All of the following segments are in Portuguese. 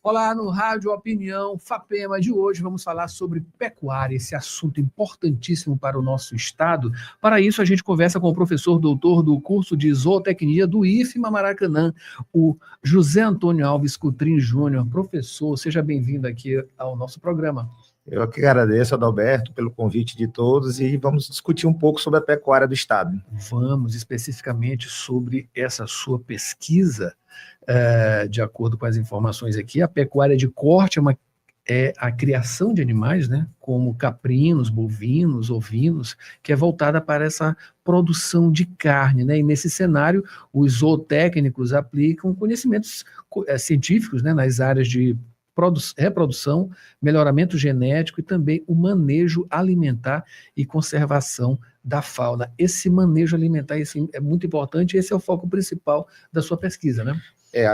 Olá, no Rádio Opinião Fapema de hoje vamos falar sobre pecuária, esse assunto importantíssimo para o nosso estado. Para isso a gente conversa com o professor doutor do curso de zootecnia do IFMA Maracanã, o José Antônio Alves Cutrim Júnior. Professor, seja bem-vindo aqui ao nosso programa. Eu que agradeço, Adalberto, pelo convite de todos e vamos discutir um pouco sobre a pecuária do estado. Vamos especificamente sobre essa sua pesquisa. De acordo com as informações aqui, a pecuária de corte é a criação de animais, né, como caprinos, bovinos, ovinos, que é voltada para essa produção de carne, né, e nesse cenário os zootécnicos aplicam conhecimentos científicos, né, nas áreas de reprodução, melhoramento genético e também o manejo alimentar e conservação da fauna. Esse manejo alimentar é muito importante e esse é o foco principal da sua pesquisa, né?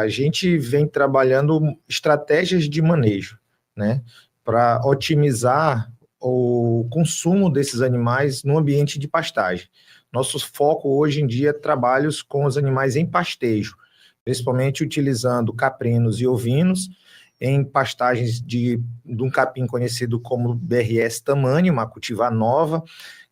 A gente vem trabalhando estratégias de manejo, né, para otimizar o consumo desses animais no ambiente de pastagem. Nosso foco hoje em dia é trabalhos com os animais em pastejo, principalmente utilizando caprinos e ovinos em pastagens de um capim conhecido como BRS Tamanni, uma cultivar nova,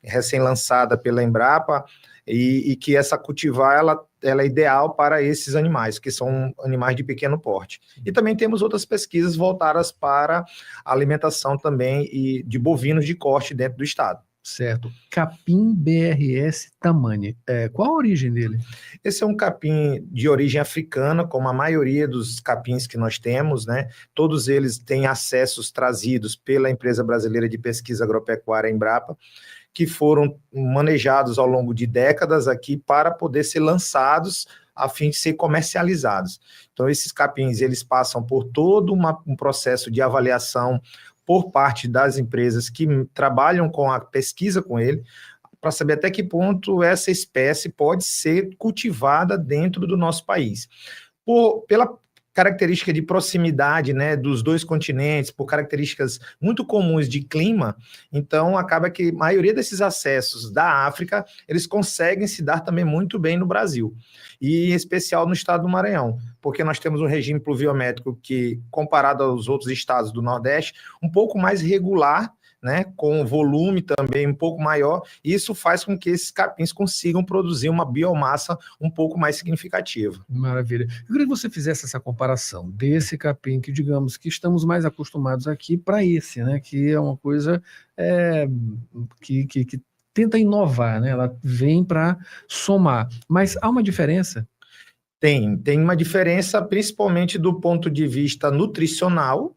recém-lançada pela Embrapa, e que essa cultivar ela é ideal para esses animais, que são animais de pequeno porte. E também temos outras pesquisas voltadas para a alimentação também e de bovinos de corte dentro do estado. Certo. Capim BRS Tamanni. Qual a origem dele? Esse é um capim de origem africana, como a maioria dos capins que nós temos, né? Todos eles têm acessos trazidos pela Empresa Brasileira de Pesquisa Agropecuária, Embrapa, que foram manejados ao longo de décadas aqui para poder ser lançados a fim de ser comercializados. Então, esses capins, eles passam por todo um processo de avaliação por parte das empresas que trabalham com a pesquisa com ele, para saber até que ponto essa espécie pode ser cultivada dentro do nosso país. Pela característica de proximidade, né, dos dois continentes, por características muito comuns de clima, então acaba que a maioria desses acessos da África, eles conseguem se dar também muito bem no Brasil, e em especial no estado do Maranhão, porque nós temos um regime pluviométrico que, comparado aos outros estados do Nordeste, um pouco mais regular, né, com volume também um pouco maior, e isso faz com que esses capins consigam produzir uma biomassa um pouco mais significativa. Maravilha. Eu queria que você fizesse essa comparação desse capim, que digamos que estamos mais acostumados aqui, para esse, né, que é uma coisa que tenta inovar, né, ela vem para somar, mas há uma diferença? Tem uma diferença, principalmente do ponto de vista nutricional,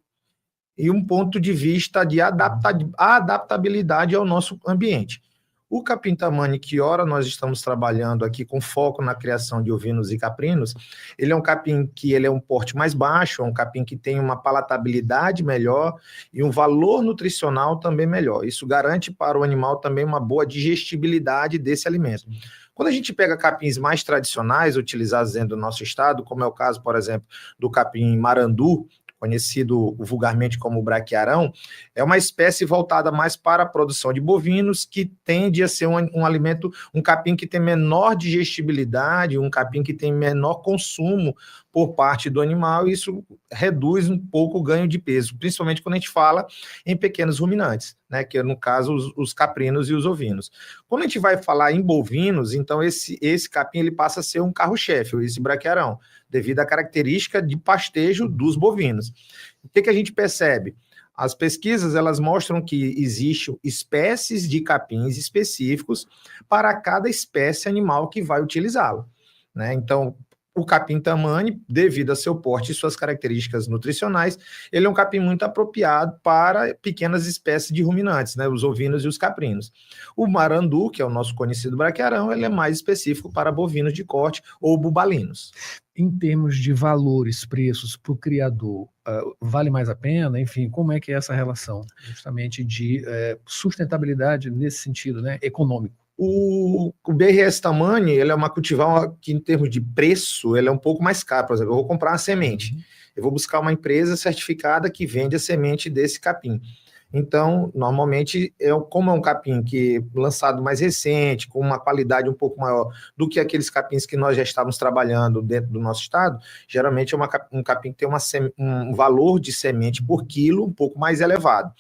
e um ponto de vista de adaptabilidade ao nosso ambiente. O capim Tamanni, que ora nós estamos trabalhando aqui com foco na criação de ovinos e caprinos, ele é um capim que ele é um porte mais baixo, é um capim que tem uma palatabilidade melhor e um valor nutricional também melhor. Isso garante para o animal também uma boa digestibilidade desse alimento. Quando a gente pega capins mais tradicionais utilizados dentro do nosso estado, como é o caso, por exemplo, do capim marandu, conhecido vulgarmente como braquiarão, é uma espécie voltada mais para a produção de bovinos, que tende a ser um alimento, um capim que tem menor digestibilidade, um capim que tem menor consumo por parte do animal, e isso reduz um pouco o ganho de peso, principalmente quando a gente fala em pequenos ruminantes, né, que é no caso os caprinos e os ovinos. Quando a gente vai falar em bovinos, então esse capim ele passa a ser um carro-chefe, esse braquiarão, devido à característica de pastejo dos bovinos. O que a gente percebe? As pesquisas elas mostram que existem espécies de capins específicos para cada espécie animal que vai utilizá-lo, né? Então, o capim Tamanni, devido a seu porte e suas características nutricionais, ele é um capim muito apropriado para pequenas espécies de ruminantes, né, os ovinos e os caprinos. O marandu, que é o nosso conhecido braquiarão, ele é mais específico para bovinos de corte ou bubalinos. Em termos de valores, preços para o criador, vale mais a pena? Enfim, como é que é essa relação justamente de sustentabilidade nesse sentido, né, econômico? O BRS Tamanni, ele é uma cultivar que, em termos de preço, ele é um pouco mais caro. Por exemplo, eu vou comprar uma semente, eu vou buscar uma empresa certificada que vende a semente desse capim. Então, normalmente, como é um capim que lançado mais recente, com uma qualidade um pouco maior do que aqueles capins que nós já estávamos trabalhando dentro do nosso estado, geralmente é um capim que tem um valor de semente por quilo um pouco mais elevado.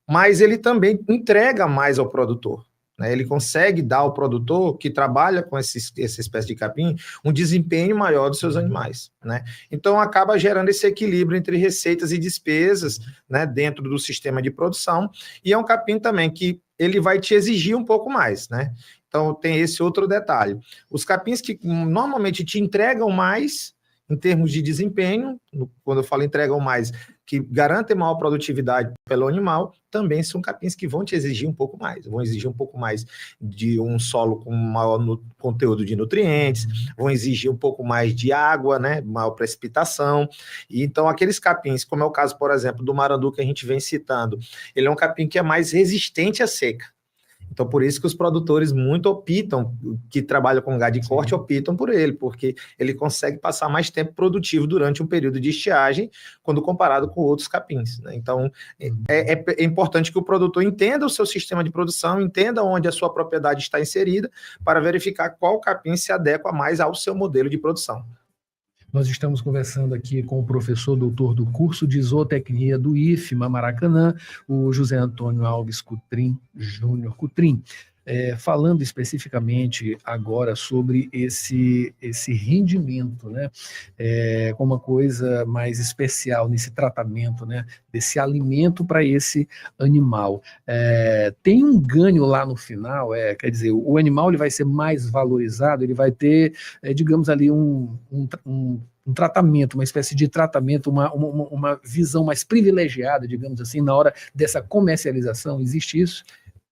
Mas ele também entrega mais ao produtor. Ele consegue dar ao produtor que trabalha com essa espécie de capim um desempenho maior dos seus animais, né? Então acaba gerando esse equilíbrio entre receitas e despesas, né, dentro do sistema de produção, e é um capim também que ele vai te exigir um pouco mais, né? Então tem esse outro detalhe. Os capins que normalmente te entregam mais em termos de desempenho, quando eu falo entregam mais, que garantem maior produtividade pelo animal, também são capins que vão te exigir um pouco mais, vão exigir um pouco mais de um solo com maior conteúdo de nutrientes, vão exigir um pouco mais de água, né, maior precipitação. E então aqueles capins, como é o caso, por exemplo, do marandu que a gente vem citando, ele é um capim que é mais resistente à seca. Então, por isso que os produtores muito optam, que trabalham com gado de corte, optam por ele, porque ele consegue passar mais tempo produtivo durante um período de estiagem, quando comparado com outros capins, né? Então, é importante que o produtor entenda o seu sistema de produção, entenda onde a sua propriedade está inserida, para verificar qual capim se adequa mais ao seu modelo de produção. Nós estamos conversando aqui com o professor doutor do curso de zootecnia do IFMA Maracanã, o José Antônio Alves Cutrim Júnior Cutrim, falando especificamente agora sobre esse rendimento, né, com uma coisa mais especial nesse tratamento, né, desse alimento para esse animal. Tem um ganho lá no final, quer dizer, o animal ele vai ser mais valorizado, ele vai ter, digamos ali, um tratamento, uma espécie de tratamento, uma visão mais privilegiada, digamos assim, na hora dessa comercialização. Existe isso?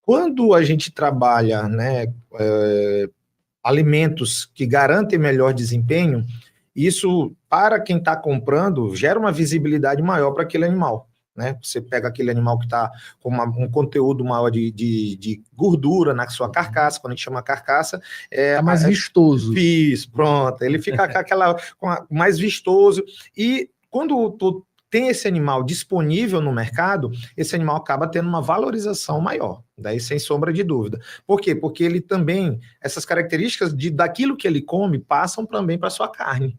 Quando a gente trabalha, né, alimentos que garantem melhor desempenho, isso, para quem está comprando, gera uma visibilidade maior para aquele animal, né? Você pega aquele animal que está com um conteúdo maior de gordura na sua carcaça, quando a gente chama carcaça... Está mais vistoso. Isso, pronto. Ele fica mais vistoso. E quando tu tem esse animal disponível no mercado, esse animal acaba tendo uma valorização maior, daí sem sombra de dúvida. Por quê? Porque ele também, essas características daquilo que ele come, passam também para a sua carne,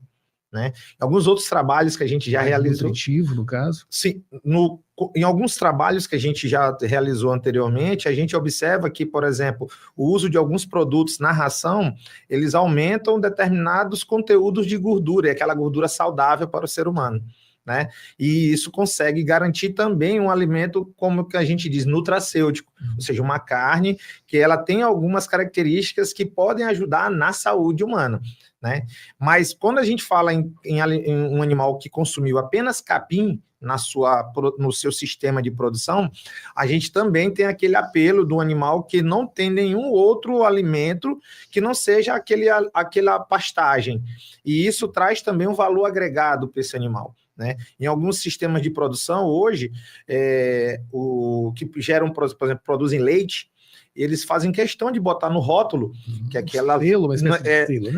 né? Alguns outros trabalhos que a gente já realizou... nutritivo, no caso? Sim, em alguns trabalhos que a gente já realizou anteriormente, a gente observa que, por exemplo, o uso de alguns produtos na ração, eles aumentam determinados conteúdos de gordura, e aquela gordura saudável para o ser humano, né? E isso consegue garantir também um alimento, como que a gente diz, nutracêutico, ou seja, uma carne que ela tem algumas características que podem ajudar na saúde humana, né? Mas quando a gente fala em um animal que consumiu apenas capim no seu sistema de produção, a gente também tem aquele apelo do animal que não tem nenhum outro alimento que não seja aquela pastagem, e isso traz também um valor agregado para esse animal, né? Em alguns sistemas de produção hoje, o que geram, por exemplo, produzem leite, eles fazem questão de botar no rótulo que aquela selo, né?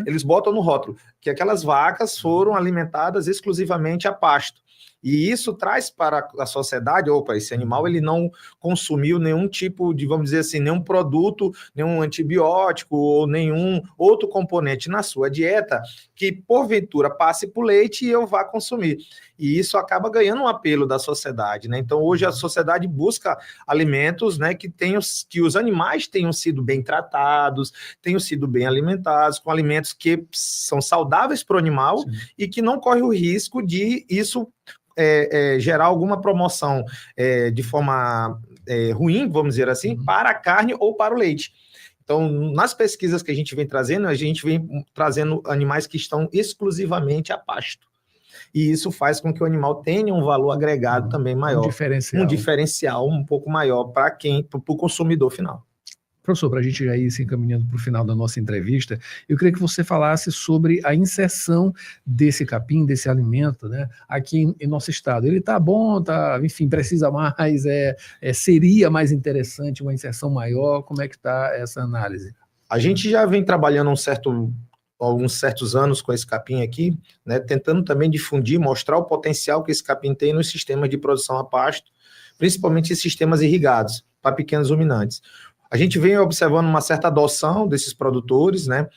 Eles botam no rótulo que aquelas vacas foram alimentadas exclusivamente a pasto. E isso traz para a sociedade, opa, esse animal ele não consumiu nenhum tipo de, vamos dizer assim, nenhum produto, nenhum antibiótico ou nenhum outro componente na sua dieta que porventura passe para o leite e eu vá consumir. E isso acaba ganhando um apelo da sociedade, né? Então hoje a sociedade busca alimentos, né, que os animais tenham sido bem tratados, tenham sido bem alimentados, com alimentos que são saudáveis para o animal. Sim. E que não corre o risco de isso gerar alguma promoção de forma ruim, vamos dizer assim, para a carne ou para o leite. Então, nas pesquisas que a gente vem trazendo animais que estão exclusivamente a pasto. E isso faz com que o animal tenha um valor agregado também maior. Um diferencial um pouco maior para o consumidor final. Professor, para a gente já ir se encaminhando para o final da nossa entrevista, eu queria que você falasse sobre a inserção desse capim, desse alimento, né, aqui em nosso estado. Ele está bom, enfim, precisa mais, seria mais interessante uma inserção maior? Como é que está essa análise? A gente já vem trabalhando um certo alguns certos anos com esse capim aqui, né, tentando também difundir, mostrar o potencial que esse capim tem nos sistemas de produção a pasto, principalmente em sistemas irrigados, para pequenos ruminantes. A gente vem observando uma certa adoção desses produtores, né?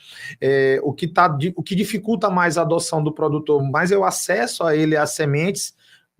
O que dificulta mais a adoção do produtor, mais é o acesso a ele, às sementes.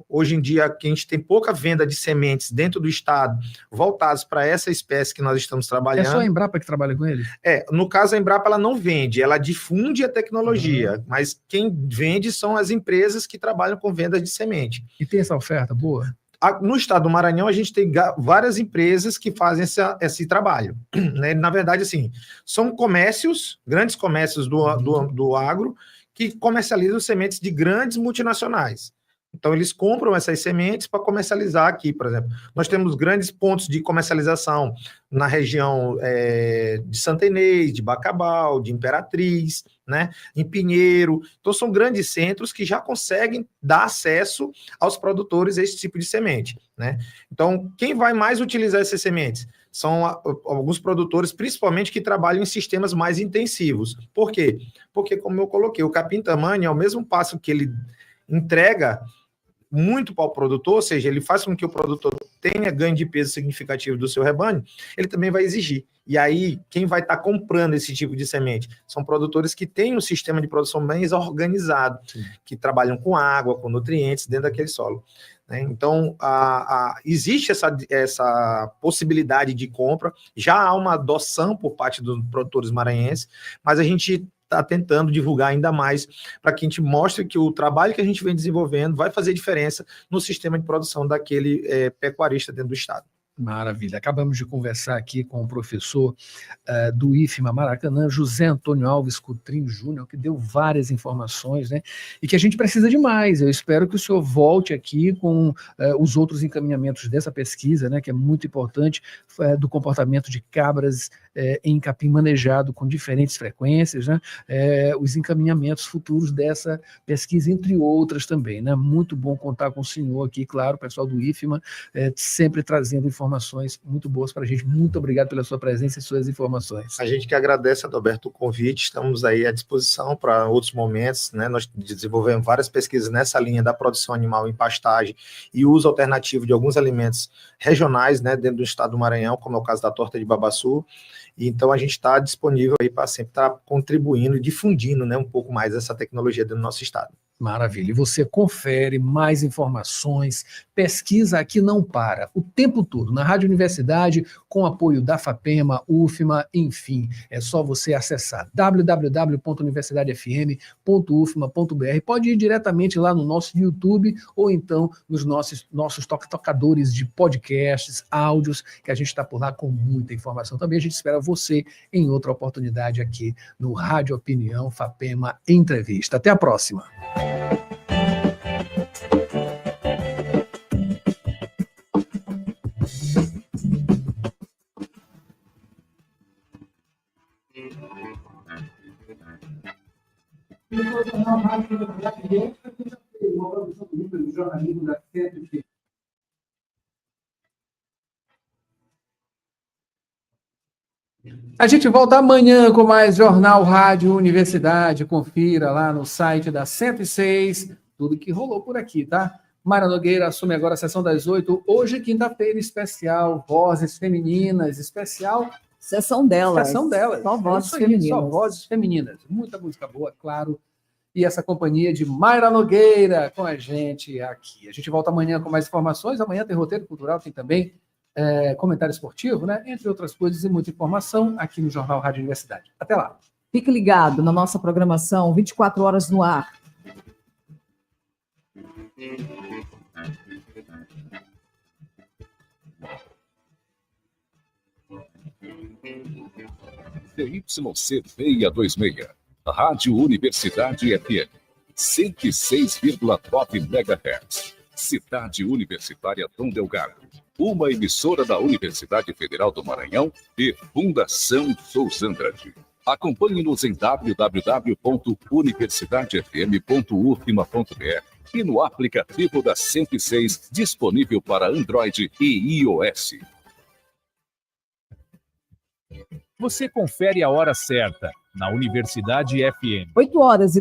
Hoje em dia, que a gente tem pouca venda de sementes dentro do estado voltadas para essa espécie que nós estamos trabalhando. É só a Embrapa que trabalha com ele? No caso, a Embrapa ela não vende, ela difunde a tecnologia, mas quem vende são as empresas que trabalham com vendas de semente. E tem essa oferta boa? No estado do Maranhão, a gente tem várias empresas que fazem esse trabalho. Né? Na verdade, assim, são comércios, grandes comércios do agro, que comercializam sementes de grandes multinacionais. Então, eles compram essas sementes para comercializar aqui, por exemplo. Nós temos grandes pontos de comercialização na região de Santa Inês, de Bacabal, de Imperatriz, né, em Pinheiro. Então, são grandes centros que já conseguem dar acesso aos produtores a esse tipo de semente. Né? Então, quem vai mais utilizar essas sementes? São alguns produtores, principalmente, que trabalham em sistemas mais intensivos. Por quê? Porque, como eu coloquei, o capim-tamanho, ao mesmo passo que ele entrega muito para o produtor, ou seja, ele faz com que o produtor tenha ganho de peso significativo do seu rebanho, ele também vai exigir. E aí, quem vai estar comprando esse tipo de semente? São produtores que têm um sistema de produção mais organizado, que trabalham com água, com nutrientes dentro daquele solo. Né? Então, existe essa possibilidade de compra, já há uma adoção por parte dos produtores maranhenses, mas a gente está tentando divulgar ainda mais para que a gente mostre que o trabalho que a gente vem desenvolvendo vai fazer diferença no sistema de produção daquele pecuarista dentro do estado. Maravilha. Acabamos de conversar aqui com o professor do IFMA Maracanã, José Antônio Alves Coutrinho Júnior, que deu várias informações, né? E que a gente precisa de mais. Eu espero que o senhor volte aqui com os outros encaminhamentos dessa pesquisa, né? Que é muito importante, do comportamento de cabras em capim manejado com diferentes frequências, né? Os encaminhamentos futuros dessa pesquisa, entre outras também, né? Muito bom contar com o senhor aqui, claro, o pessoal do IFMA, sempre trazendo informações muito boas para a gente. Muito obrigado pela sua presença e suas informações. A gente que agradece, Adalberto, o convite. Estamos aí à disposição para outros momentos, né? Nós desenvolvemos várias pesquisas nessa linha da produção animal em pastagem e uso alternativo de alguns alimentos regionais, né, dentro do estado do Maranhão, como é o caso da torta de babaçu. E então a gente está disponível aí para sempre estar contribuindo e difundindo, né, um pouco mais essa tecnologia dentro do nosso estado. Maravilha. E você confere mais informações, pesquisa aqui não para, o tempo todo, na Rádio Universidade, com apoio da FAPEMA, UFMA, enfim. É só você acessar www.universidadefm.ufma.br. Pode ir diretamente lá no nosso YouTube ou então nos nossos tocadores de podcasts, áudios, que a gente está por lá com muita informação também. A gente espera você em outra oportunidade aqui no Rádio Opinião FAPEMA Entrevista. Até a próxima. A gente volta amanhã com mais Jornal Rádio Universidade. Confira lá no site da 106 tudo que rolou por aqui, tá? Mayra Nogueira assume agora a sessão das 8. Hoje, quinta-feira, especial Vozes Femininas, especial Sessão delas. Sessão delas. Só vozes femininas. Só vozes femininas. Muita música boa, claro. E essa companhia de Mayra Nogueira com a gente aqui. A gente volta amanhã com mais informações. Amanhã tem roteiro cultural, tem também comentário esportivo, né? Entre outras coisas e muita informação aqui no Jornal Rádio Universidade. Até lá. Fique ligado na nossa programação, 24 horas no ar. CYC 626, Rádio Universidade FM, 106,9 MHz, Cidade Universitária Dom Delgado, uma emissora da Universidade Federal do Maranhão e Fundação Souza Andrade. Acompanhe-nos em www.universidadefm.ufma.br e no aplicativo da 106, disponível para Android e iOS. Você confere a hora certa, na Universidade FM. 8 horas e